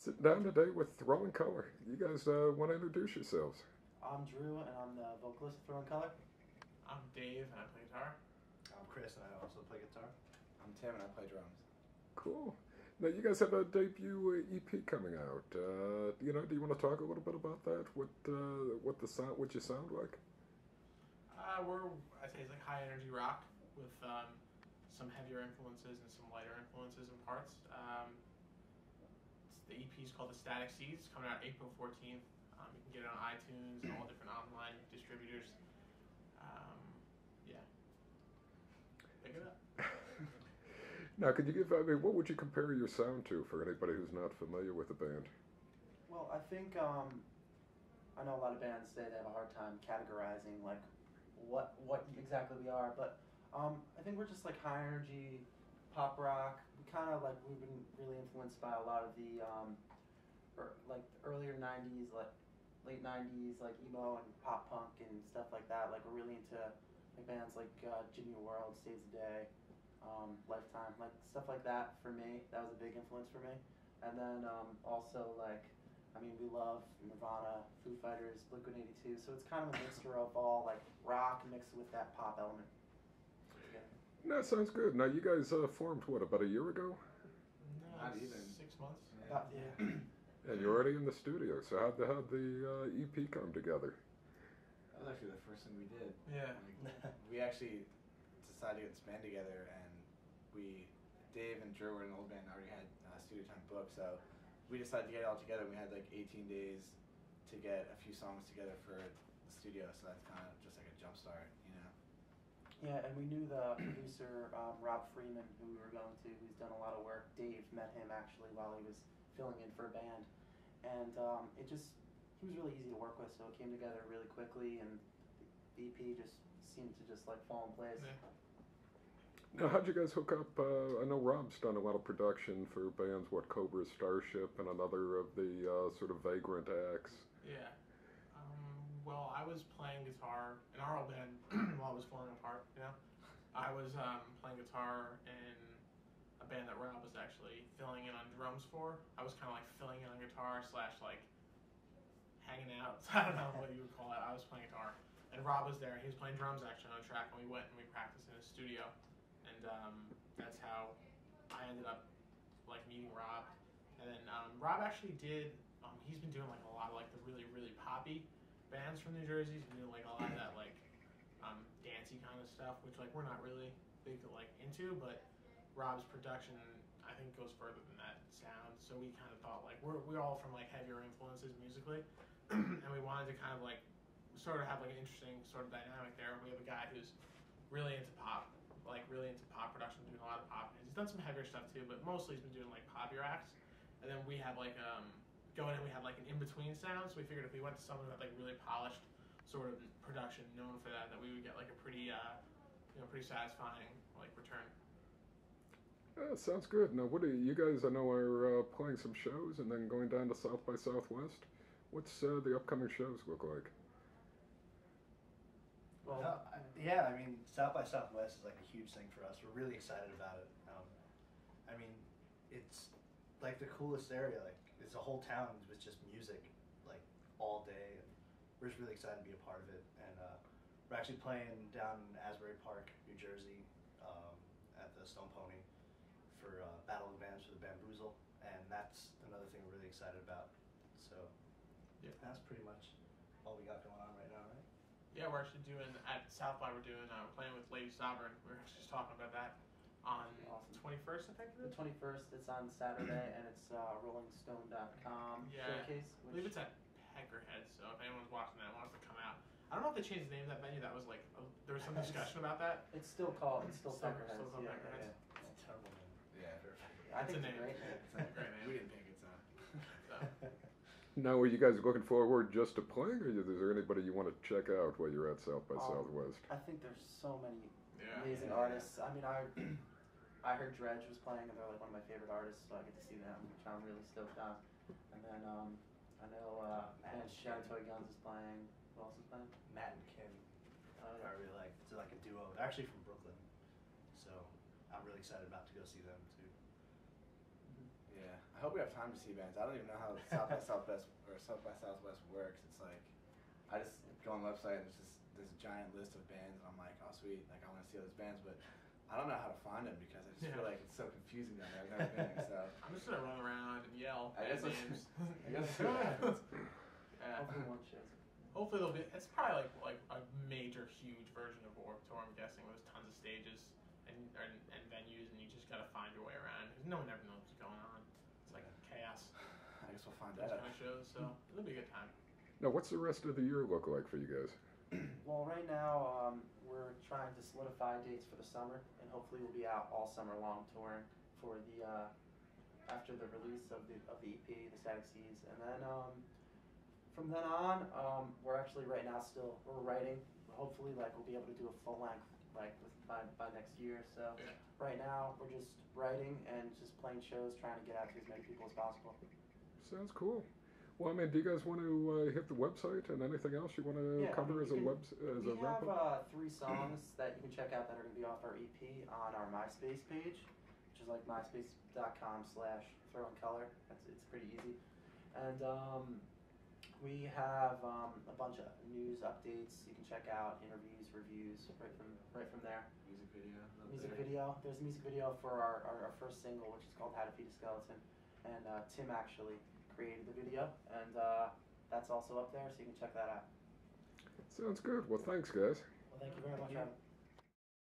Sitting down today with Throwing Color. You guys want to introduce yourselves? I'm Drew, and I'm the vocalist of Throwing Color. I'm Dave, and I play guitar. I'm Chris, and I also play guitar. I'm Tim, and I play drums. Cool. Now you guys have a debut EP coming out. Do you want to talk a little bit about that? What you sound like? I'd say it's like high energy rock with some heavier influences and some lighter influences and parts. The EP is called The Static Seeds. It's coming out April 14th. You can get it on iTunes and all different online distributors. Yeah. Pick it up. Now, could you what would you compare your sound to for anybody who's not familiar with the band? Well, I think I know a lot of bands say they have a hard time categorizing like what exactly we are, but I think we're just like high energy pop rock. We've been really influenced by a lot of the like earlier '90s, like late '90s, like emo and pop punk and stuff like that. Like we're really into like bands like Jimmy World, Stays a Day, Lifetime, like stuff like that. For me, that was a big influence for me. And then also we love Nirvana, Foo Fighters, Blink-182. So it's kind of a mixture of all like rock mixed with that pop element. That sounds good. Now you guys formed about a year ago? No, Not even 6 months. Yeah. And you're already in the studio. So how'd the EP come together? That was actually the first thing we did. Yeah. We actually decided to get this band together, and Dave and Drew were in an old band, already had studio time booked, so we decided to get it all together. We had like 18 days to get a few songs together for the studio, so that's kind of just like a jump start, Yeah, and we knew the producer, Rob Freeman, who we were going to, who's done a lot of work. Dave met him actually while he was filling in for a band. And he was really easy to work with, so it came together really quickly, and the EP just seemed to just like fall in place. Yeah. Now, how'd you guys hook up? I know Rob's done a lot of production for bands, Cobra Starship, and another of the sort of vagrant acts. Yeah. Well, I was playing guitar in our old band while I was falling apart, I was playing guitar in a band that Rob was actually filling in on drums for. I was kind of like filling in on guitar / like hanging out. I don't know what you would call it. I was playing guitar. And Rob was there. He was playing drums actually on a track, and we went and we practiced in his studio. And that's how I ended up like meeting Rob. And then Rob actually did, he's been doing like a lot of like the really, really poppy bands from New Jersey. He's been doing like a lot of that like dancey kind of stuff, which like we're not really big like into, but Rob's production I think goes further than that sound. So we kind of thought like we're all from like heavier influences musically, and we wanted to kind of like sort of have like an interesting sort of dynamic there. We have a guy who's really into pop, like really into pop production, doing a lot of pop. He's done some heavier stuff too, but mostly he's been doing like poppier acts. And then we have like going in, we had like an in-between sound, so we figured if we went to someone with like really polished sort of production known for that we would get like a pretty pretty satisfying like return. Sounds good. Now, what do you guys, I know, are playing some shows and then going down to South by Southwest? What's the upcoming shows look like? Well, South by Southwest is like a huge thing for us. We're really excited about it. It's like the coolest area. Like, it's a whole town with just music, like all day. And we're just really excited to be a part of it. And we're actually playing down in Asbury Park, New Jersey, at the Stone Pony for Battle of the Bands for the Bamboozle, and that's another thing we're really excited about. So, yeah, that's pretty much all we got going on right now, right? Yeah, we're actually doing at South by. We're playing with Lady Sovereign. We were actually just talking about that on Awesome. 21st, I think. The 21st, it's on Saturday, and it's RollingStone.com showcase. I believe it's at Peckerhead, so if anyone's watching that and wants to come out. I don't know if they changed the name of that venue. That was like, there was some discussion about that. It's still called Peckerhead. Still called Peckerhead. It's a terrible name. Yeah. I think It's it's a a great name. It's a great name. We didn't pick it, so. So. Now, are you guys looking forward just to playing, or is there anybody you want to check out while you're at South by Southwest? I think there's so many amazing Yeah. artists. I heard Dredge was playing, and they're like one of my favorite artists, so I get to see them, which I'm really stoked on. And then I know Shadow Toy Guns is playing. Who else is playing? Matt and Kim, I really like. It's like a duo. They're actually from Brooklyn, so I'm really excited about to go see them too. Yeah, I hope we have time to see bands. I don't even know how South by Southwest or South by Southwest works. It's like I just go on the website and it's just this giant list of bands, and I'm like, oh sweet, like I want to see all these bands, but I don't know how to find them because I just feel like it's so confusing down there. I've never been there, so I'm just gonna run around and yell I band guess names. I guess that's what happens. Yeah. Hopefully one shows. Hopefully there'll be. It's probably like a major, huge version of Warped Tour. I'm guessing with tons of stages and venues, and you just gotta find your way around because no one ever knows what's going on. It's like chaos. I guess we'll find Those out. kind of shows, so it'll be a good time. Now, what's the rest of the year look like for you guys? Well, right now we're trying to solidify dates for the summer, and hopefully we'll be out all summer long touring for the after the release of the EP, the Static Seeds, and then from then on, we're actually right now we're writing. Hopefully, like we'll be able to do a full length like by next year. So Yeah. right now we're just writing and just playing shows, trying to get out to as many people as possible. Sounds cool. Well, I mean, do you guys want to hit the website and anything else you want to Yeah, cover I mean, as a you web as We a wrap have up? 3 songs that you can check out that are going to be off our EP on our MySpace page, which is like myspace.com/throwincolor. It's pretty easy. And we have a bunch of news updates you can check out, interviews, reviews right from there. Music video. Music video. There's a music video for our first single, which is called How to Feed a Skeleton, and Tim actually created the video, and that's also up there, so you can check that out. Sounds good. Well, thanks, guys. Well, thank you very much, Adam.